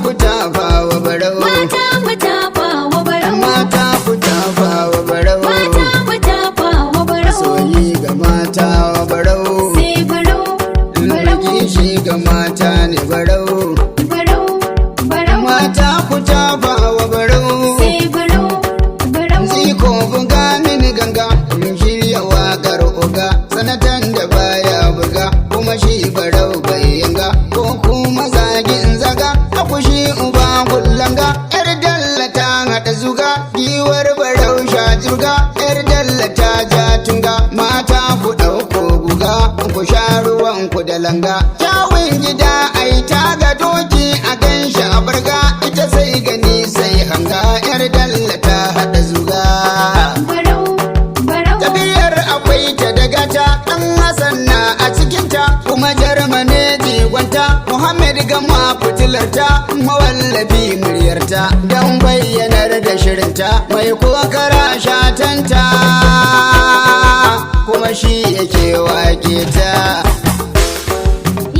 ku tafa wa barau. Mata mu tafa wa barau. Mata ku tafa wa barau. Mata mu tafa wa barau. Soyi ga mata wa barau. Sai barau. Barau. Kishi ga mata ne barau. Barau. Barau. Mata ku tafa wa barau. Sai barau. Barau. Ziko buga mini ganga, in shirya waƙar oga, sanatan da baya buga, kuma shi barau bai yanga, ko kuma zagin zaga, akushi uba kullanga, yar dalla ta haɗa zuga, giwar barau sha jirga, yar dalla ta ja tunga, mata ku ɗauko guga, ku sha ruwan ku da langa. Kyawun gida ai ta ga doki a ganshi a barga, ita sai gani sai hanga, yar dalla ta haɗa zuga. Barau. Barau. Tafiyar akwai ta daga ta ɗan Hassan na a cikinta, kuma jarmane jigwanta, Muhammad gama fitilarta, mawallafi muryarta, don bayyanar da shirinta, mai kokara shatanta, kuma shi yake wake ta.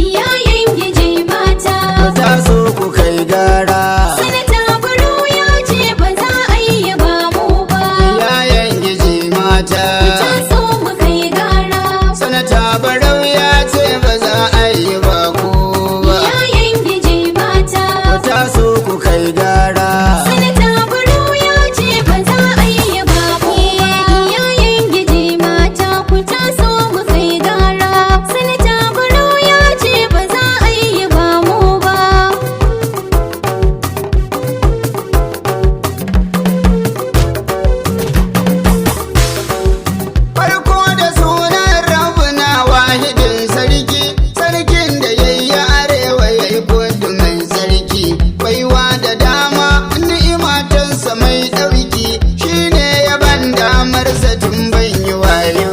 Iyayen giji mata. Ta so ku kai gara. Sanata Barau ya ce ba za a yi ba mu ba. Iyayen giji mata. Ta so mu kai gara. Sanata Barau ya ce ba za a yi ba ku ba. Iyayen giji mata. Ta so ku kai gara. Sanata Barau ya ce ba za a yi ba mu ba. Iyayen giji mata ku ta so mu kai gara. Sanata Barau ya ce ba za a yi ba mu ba. Farko da sunan rabuna wahidin sarki, sarkin da yayi arewa yayi kudu mai sarki, baiwa da dama ni'imatansa mai ɗauki, shine ya ban damar tun ban yi wayo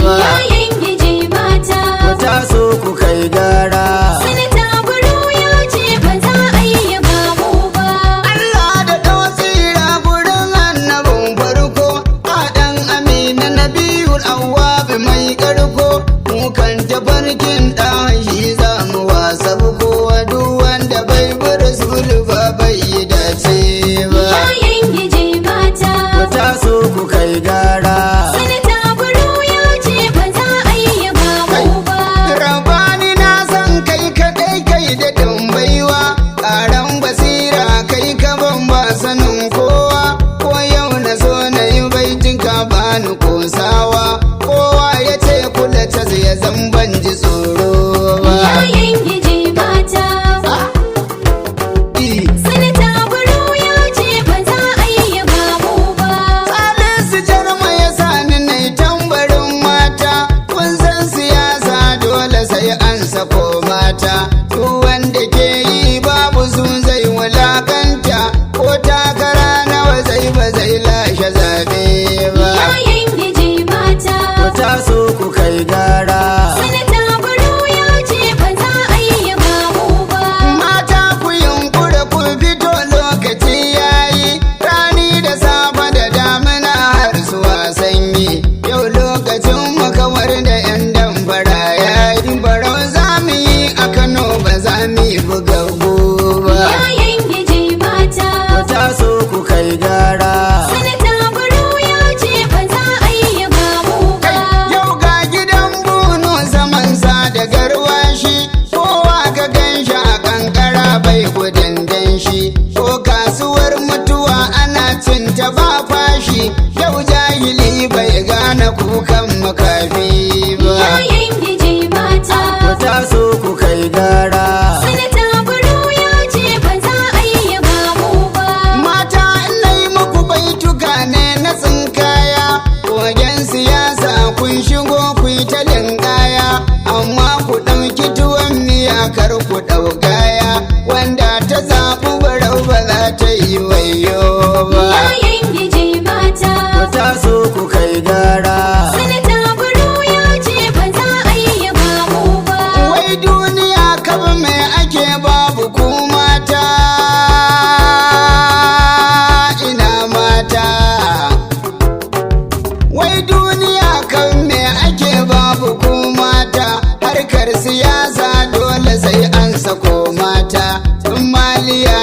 ba. Iyayen giji mata. Ta so ku kai gara. Sanata Barau ya ce ba za a yi ba mu ba. Allah da tausira gurin annabin farko, Adan Amina Nabiyul Awwabi mai karko, mu kan tafarkin ɗahi za mu wasa kowa duk wanda bai bi Rasul ba bai yi dace ba. Iyayen giji mata. Ta so ku kai gara. Sanata Barau ya ce ba za a yi ba mu ba. Rabani na san kai kaɗai kai da baiwa, ƙaran basira kai ka ban ba sanin kowa, ko yau na so na yi baitin ka bani kosawa, kowa ya ce kula ta ya zan ban ji tsoro ba. Iyayen giji mata. Sanata Barau ya ce ba za a yi ba mu ba. Salisu Jarma ya sani na yi tambarin mata, kun san siyasa dole sai an sako mata, duk wanda ke yi babu su zai wulakanta, ko takara nawa zai ba zai lashe zaɓe ba. Iyayen giji mata. Ta so ku kai gara. Sanata Barau ya ce ba za a yi ba mu ba. Mata ku yunkura ku fito lokaci yayi, rani da safa da damina har zuwa sanyi, yau lokacin mu kawar da 'yan damfara yayi, barau za mu yi a Kano ba za mu yi bugaggu ba. Iyayen giji mata. Ta so ku kai gara. Sanata Barau ya ce ba za a yi ba mu ba. Yau ga gidan bunu zaman sa da garwashi, kowa ka gan shi a kankara bai gudun danshi, ko kasuwar mutuwa ana cinta ba fashi, yau jahili bai gane kukan makafi ba. Iyayen giji mata. Ta so ku kai gara. Sanata Barau ya ce ba za a yi ba mu ba. Mata nai muku baituka ne na tsinkaya, kogen siyasa kun shigo ku yi ta linkaya, amma ku ɗauki tuwon miya kar ku ɗau gaya, wanda ta zaɓi barau ba za ta yi wayo ba. Iyayen giji mata. Ta so ku kai gara. Sanata Barau ya ce ba za a yi ba mu ba. Wai duniya kaba mai ake babu ku mata, ina mata. Wai duniya kan me ake babu ku mata, harkar siyasa dole sai an sako mata, tun maliya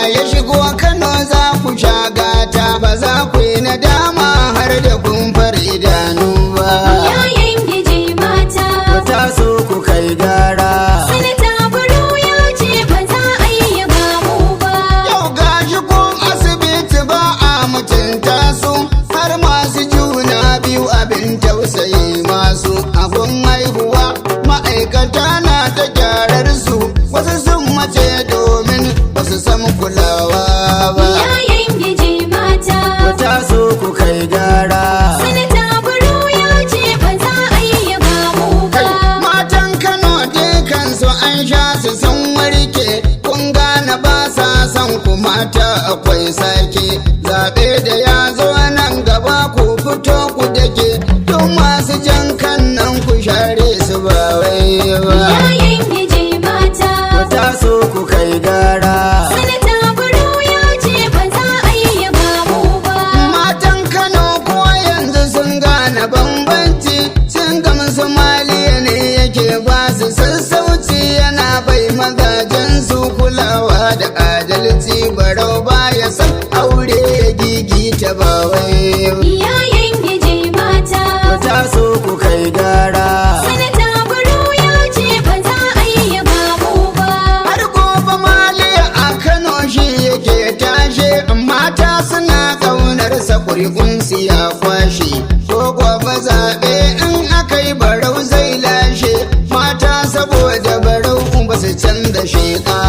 mata akwai sake. Zaɓe da ya zo nan gaba ku fito ku dake, tun masu jan kan nan ku share su ba wai ba. Iyayen giji mata, Ku taso ku kai gara. sanata Barau ya ce ba za a yi ba mu ba. Matan Kano ko yanzu sun gane bambanci, sun gamsu Maliya ne yake ba su sassauci, yana bai mazajen su kulawa da adalci. Barau baya san aure ya gigita ba wai ba. Iyayen giji mata, Ku taso ku kai gara. sanata Barau ya ce ba za a yi ba mu ba. Har gobe Maliya a Kano shi yake tashe, mata suna ƙaunarsa ƙuri'unsu ya kwashe. Ko gobe zaɓe in aka yi Barau zai lashe, mata saboda Barau ba su canza sheƙa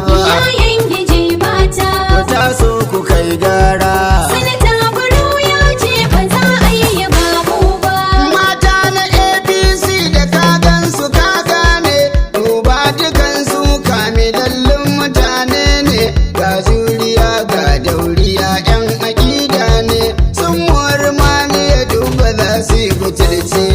ba. Iyayen giji mata, Ku taso ku kai gara. sanata Barau ya ce ba za a yi ba mu ba. Mata na APC da kagansu ka gane, duba dukansu kamilallin mutane ne, ga juriya ga dauriya 'yan aƙida ne, sun mori Maliya duba za su yi butulci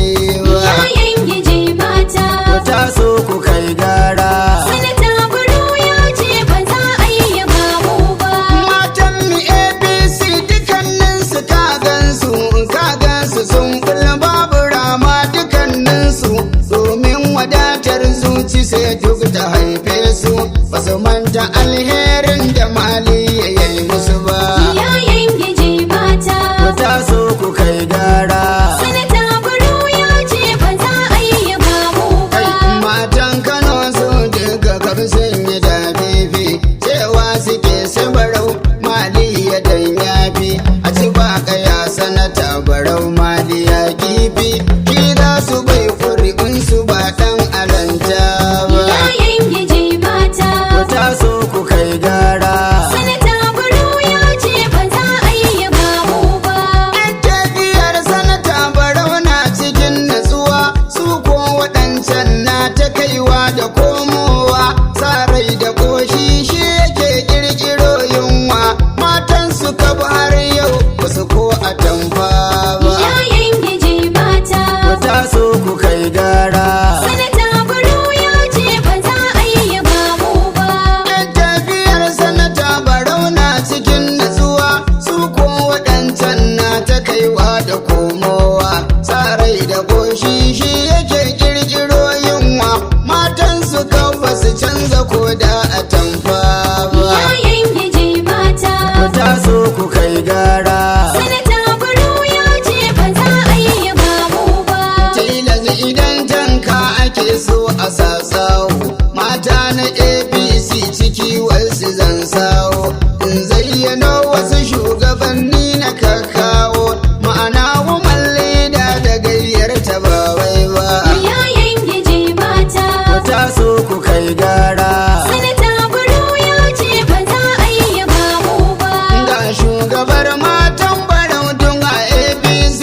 ba. Iyayen giji mata, Ku taso ku kai gara. sanata Barau ya ce ba za a yi ba mu ba. Matan mu APC dukanninsu kagansu sun kula babu rama dukanninsu, domin wadatar zuci sai duk ta haife su, basu manta alherin da Maliya ya yi musu ba. Iyayen giji mata, Ku taso ku kai gara. sanata Barau ya ce ba za a yi ba mu ba. Matan Kano su duka kam sun yi dafifi, cewa suke su Barau Maliya dan yafi, a ci ba kaya sanata Barau Maliya kifi, ki za su bai ƙuri'un su ba dan alanta ba. Iyayen giji mata, Ku taso ku kai gara. sanata Barau ya ce ba za a yi ba mu ba. Yan tafiyar sanata Barau na cikin natsuwa, su ko waɗancan na ta kaiwa da komowa, sa rai da ƙoshi shi yake ƙirƙiro yunwa, matan su kaba har yau basu ko a tamfa ba. Iyayen giji mata, Ku taso ku kai gara. sanata Barau ya ce ba za a yi ba mu ba. Yan tafiyar sanata Barau na cikin natsuwa, su ko waɗancan na ta kaiwa da komowa, sa rai da ƙoshi shi yake ƙirƙiro yunwa, matan su kan basu canza koda a tamfa ba. Iyayen giji mata, Ku taso ku kai gara. sanata Barau ya ce ba za a yi ba mu ba. Tilas idan tanka ake so a satsawo, mata na APC ciki wasu zan sawo, in zayyano wasu shugabanni na kakawo, ma'ana woman leader da gayyar ta ba wai ba. Iyayen giji mata, Ku taso ku kai gara. sanata Barau ya ce ba za a yi ba mu ba. Ga shugabar matan Barau tun a APC,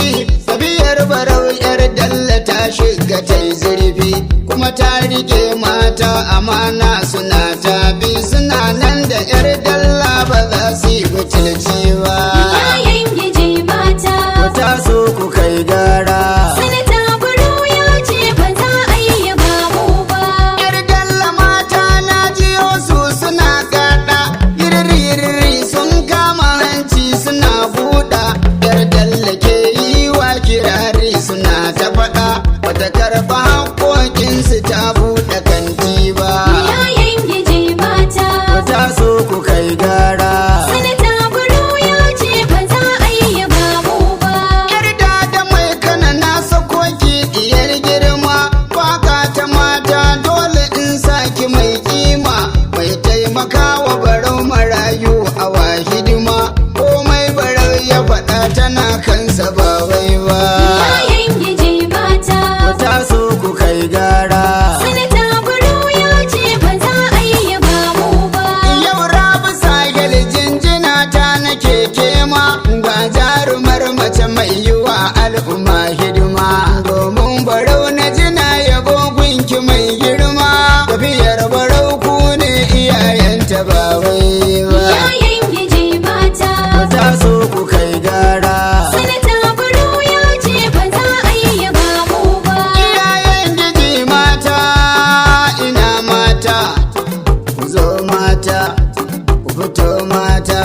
tafiyar Barau 'yar Dalla ta shiga ta yi zurfi, kuma ta rike mata amana suna tafi, suna nan da 'yar Dalla ba za su yi butulci ba. Iyayen giji mata, Ku taso ku kai gara. sanata Barau ya ce ba za a yi ba mu ba. 'Yar Dalla mata na jiyo su suna kaɗa, yiriri sun kama hanci suna buɗa, 'yar Dalla ke yi wa kirari suna ta faɗa, bata karɓa haƙoƙinsu ta buɗe kanti ba. Iyayen mata, ku fito mata,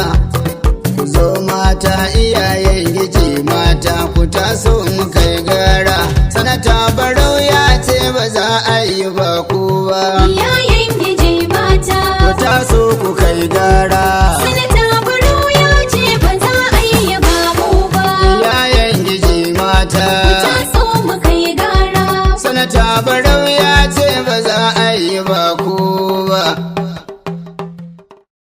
ku zo mata iyayen giji mata, ku taso mu kai gara. Sanata Barau ya ce ba za a yi baku ba. Iyayen giji mata, Ku taso ku kai gara. Sanata Barau ya ce ba za a yi babu ba. Iyayen giji mata, Taso mu kai gara. Sanata Barau ya ce